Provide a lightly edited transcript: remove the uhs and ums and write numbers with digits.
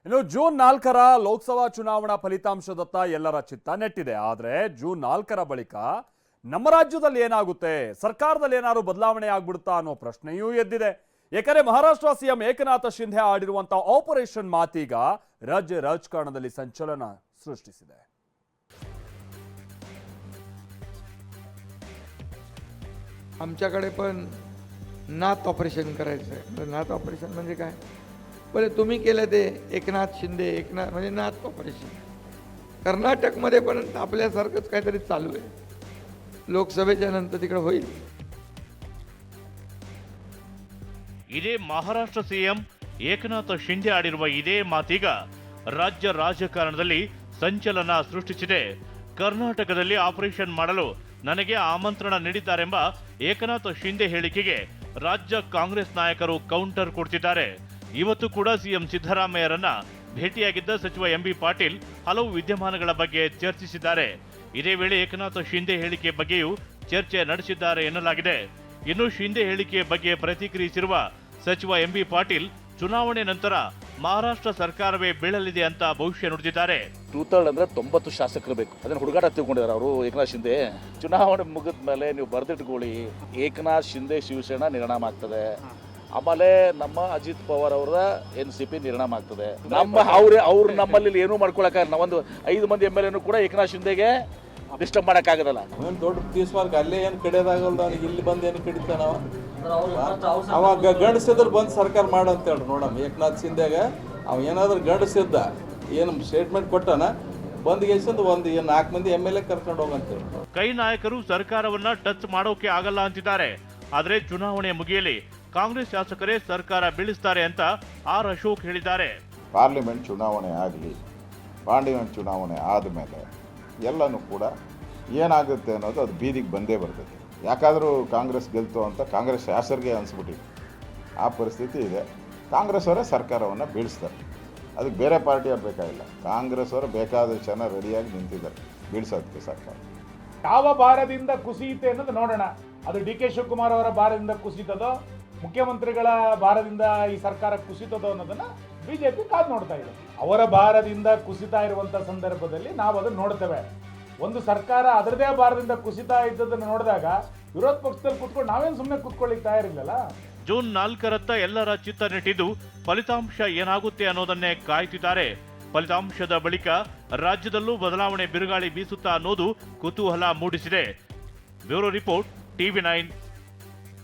ಇನ್ನು ಜೂನ್ 4ರ ಲೋಕಸಭಾ ಚುನಾವಣಾ ಫಲಿತಾಂಶದತ್ತ ಎಲ್ಲರ ಚಿತ್ತ ನೆಟ್ಟಿದೆ. ಆದರೆ ಜೂನ್ 4ರ ಬಳಿಕ ನಮ್ಮ ರಾಜ್ಯದಲ್ಲಿ ಏನಾಗುತ್ತೆ, ಸರ್ಕಾರದಲ್ಲಿ ಏನಾದ್ರು ಬದಲಾವಣೆ ಆಗ್ಬಿಡುತ್ತಾ ಅನ್ನೋ ಪ್ರಶ್ನೆಯೂ ಎದ್ದಿದೆ. ಯಾಕಂದ್ರೆ ಮಹಾರಾಷ್ಟ್ರ ಸಿಎಂ ಏಕನಾಥ ಶಿಂಧೆ ಆಡಿರುವಂತಹ ಆಪರೇಷನ್ ಮಾತೀಗ ರಾಜ್ಯ ರಾಜಕಾರಣದಲ್ಲಿ ಸಂಚಲನ ಸೃಷ್ಟಿಸಿದೆ. आमच्याकडे पण नाथ ऑपरेशन करायचं आहे. नाथ ऑपरेशन म्हणजे काय? बरे तुम्ही केलं ते एकनाथ शिंदे, एकनाथ म्हणजे नाथ ऑपरेशन. कर्नाटकमध्ये पण आपल्यासारखंच काहीतरी चालू आहे. लोकसभेच्या नंतर तिकडे होईल. ಇದೇ ಮಹಾರಾಷ್ಟ್ರ ಸಿಎಂ ಏಕನಾಥ ಶಿಂಧೆ ಆಡಿರುವ ಇದೇ ಮಾತೀಗ ರಾಜ್ಯ ರಾಜಕಾರಣದಲ್ಲಿ ಸಂಚಲನ ಸೃಷ್ಟಿಸಿದೆ. ಕರ್ನಾಟಕದಲ್ಲಿ ಆಪರೇಷನ್ ಮಾಡಲು ನನಗೆ ಆಮಂತ್ರಣ ನೀಡಿದ್ದಾರೆಂಬ ಏಕನಾಥ ಶಿಂಧೆ ಹೇಳಿಕೆಗೆ ರಾಜ್ಯ ಕಾಂಗ್ರೆಸ್ ನಾಯಕರು ಕೌಂಟರ್ ಕೊಡ್ತಿದ್ದಾರೆ. ಇವತ್ತು ಕೂಡ ಸಿಎಂ ಸಿದ್ದರಾಮಯ್ಯರನ್ನ ಭೇಟಿಯಾಗಿದ್ದ ಸಚಿವ ಎಂಬಿ ಪಾಟೀಲ್ ಹಲವು ವಿದ್ಯಮಾನಗಳ ಬಗ್ಗೆ ಚರ್ಚಿಸಿದ್ದಾರೆ. ಇದೇ ವೇಳೆ ಏಕನಾಥ ಶಿಂಧೆ ಹೇಳಿಕೆ ಬಗ್ಗೆಯೂ ಚರ್ಚೆ ನಡೆಸಿದ್ದಾರೆ ಎನ್ನಲಾಗಿದೆ. ಇನ್ನು ಶಿಂಧೆ ಹೇಳಿಕೆಯ ಬಗ್ಗೆ ಪ್ರತಿಕ್ರಿಯಿಸಿರುವ ಸಚಿವ ಎಂಬಿ ಪಾಟೀಲ್ ಚುನಾವಣೆ ನಂತರ ಮಹಾರಾಷ್ಟ್ರ ಸರ್ಕಾರವೇ ಬೀಳಲಿದೆ ಅಂತ ಭವಿಷ್ಯ ನುಡಿದಿದ್ದಾರೆ. 2/3 ಅಂದ್ರೆ 90 ಶಾಸಕರು ಬೇಕು. ಅದನ್ನ ಹುಡುಗಾಟ ತಿಳ್ಕೊಂಡಿದ್ದಾರೆ ಅವರು. ಏಕನಾಥ್ ಶಿಂಧೆ ಚುನಾವಣೆ ಮುಗಿದ ಮೇಲೆ ನೀವು ಬರೆದಿಟ್ಕೊಳ್ಳಿ, ಏಕನಾಥ್ ಶಿಂಧೆ ಶಿವಸೇನಾ ನಿರ್ಣಾಮ ಆಗ್ತದೆ. ಆಮೇಲೆ ನಮ್ಮ ಅಜಿತ್ ಪವಾರ್ ಅವರ NCP ನಿರ್ಣಾಮ ಆಗ್ತದೆ. ಅವ್ರು ನಮ್ಮಲ್ಲಿ ಏನೂ ಮಾಡ್ಕೊಳಕ ನಾವೊಂದು 5 ಮಂದಿ MLA ಕೂಡ ಏಕನಾಥ್ ಶಿಂಧೆಗೆ ಡಿಸ್ಟರ್ಬ್ ಮಾಡೋಕ್ಕಾಗದಲ್ಲ. ಏನು ದೊಡ್ಡ ತೀಸ್ಮಾರ್ಗ ಅಲ್ಲೇ ಏನು ಕಡಿಯೋದಾಗಲ್ದ, ಅವನಿಗೆ ಇಲ್ಲಿ ಬಂದು ಏನು ಕಡಿತಾನ ಅವಾಗ ಗಂಡಸಿದ್ರು ಬಂದು ಸರ್ಕಾರ ಮಾಡು ಅಂತ ಹೇಳ್ರಿ ನೋಡಮ್ಮ. ಏಕನಾಥ್ ಶಿಂಧೆಗ ಅವ ಏನಾದ್ರೂ ಗಂಡಸಿದ್ದ ಏನು ಸ್ಟೇಟ್ಮೆಂಟ್ ಕೊಟ್ಟಾನ, ಬಂದ್ ಗೆಲ್ಸಂದು ಒಂದು 4 ಮಂದಿ MLA ಕರ್ಕೊಂಡು ಹೋಗಂತೇಳಿ. ಕೈ ನಾಯಕರು ಸರ್ಕಾರವನ್ನ ಟಚ್ ಮಾಡೋಕೆ ಆಗಲ್ಲ ಅಂತಿದ್ದಾರೆ. ಆದ್ರೆ ಚುನಾವಣೆ ಮುಗಿಯಲಿ ಕಾಂಗ್ರೆಸ್ ಶಾಸಕರೇ ಸರ್ಕಾರ ಬೀಳಿಸ್ತಾರೆ ಅಂತ ಆರ್ ಅಶೋಕ್ ಹೇಳಿದ್ದಾರೆ. ಪಾರ್ಲಿಮೆಂಟ್ ಚುನಾವಣೆ ಆಗಲಿ, ಪಾರ್ಲಿಮೆಂಟ್ ಚುನಾವಣೆ ಆದಮೇಲೆ ಎಲ್ಲನೂ ಕೂಡ ಏನಾಗುತ್ತೆ ಅನ್ನೋದು ಅದು ಬೀದಿಗೆ ಬಂದೇ ಬರ್ತದೆ. ಯಾಕಾದರೂ ಕಾಂಗ್ರೆಸ್ ಗೆಲ್ತು ಅಂತ ಕಾಂಗ್ರೆಸ್ ಶಾಸಕರಿಗೆ ಅನಿಸ್ಬಿಟ್ಟಿದೆ. ಆ ಪರಿಸ್ಥಿತಿ ಇದೆ. ಕಾಂಗ್ರೆಸ್ ಅವರೇ ಸರ್ಕಾರವನ್ನು ಬೀಳಿಸ್ತಾರೆ. ಅದಕ್ಕೆ ಬೇರೆ ಪಾರ್ಟಿಯವ್ರು ಬೇಕಾಗಿಲ್ಲ. ಕಾಂಗ್ರೆಸ್ ಅವರು ಬೇಕಾದಷ್ಟು ಜನ ರೆಡಿಯಾಗಿ ನಿಂತಿದ್ದಾರೆ ಬೀಳಿಸೋದಕ್ಕೆ ಸರ್ಕಾರ. ಯಾವ ಭಾರದಿಂದ ಕುಸಿಯುತ್ತೆ ಅನ್ನೋದು ನೋಡೋಣ. ಅದು DK ಶಿವಕುಮಾರ್ ಅವರ ಭಾರದಿಂದ ಕುಸಿತದೋ, ಮುಖ್ಯಮಂತ್ರಿಗಳ ಭಾರದಿಂದ ಈ ಸರ್ಕಾರ ಕುಸಿತದೋ ಅನ್ನೋದನ್ನ ಬಿಜೆಪಿ ಕಾದು ನೋಡ್ತಾ ಇದೆ. ಅವರ ಭಾರದಿಂದ ಕುಸಿತಾ ಇರುವಂತ ಸಂದರ್ಭದಲ್ಲಿ ನಾವು ಅದನ್ನು ನೋಡ್ತೇವೆ. ಒಂದು ಸರ್ಕಾರ ಅದರದೇ ಭಾರದಿಂದ ಕುಸಿತಾ ಇದ್ದದನ್ನು ನೋಡಿದಾಗ ವಿರೋಧ ಪಕ್ಷದಲ್ಲಿ ಕೂತ್ಕೊಂಡು ನಾವೇನು ಸುಮ್ಮನೆ ಕೂತ್ಕೊಳ್ಳಿಕ್ಕೆ ತಯಾರಿಲ್ಲಲ್ಲ. ಜೂನ್ 4ರತ್ತ ಎಲ್ಲರ ಚಿತ್ತ ನೆಟ್ಟಿದ್ದು ಫಲಿತಾಂಶ ಏನಾಗುತ್ತೆ ಅನ್ನೋದನ್ನೇ ಕಾಯ್ತಿದ್ದಾರೆ. ಫಲಿತಾಂಶದ ಬಳಿಕ ರಾಜ್ಯದಲ್ಲೂ ಬದಲಾವಣೆ ಬಿರುಗಾಳಿ ಬೀಸುತ್ತಾ ಅನ್ನೋದು ಕುತೂಹಲ ಮೂಡಿಸಿದೆ. Bureau report, TV9.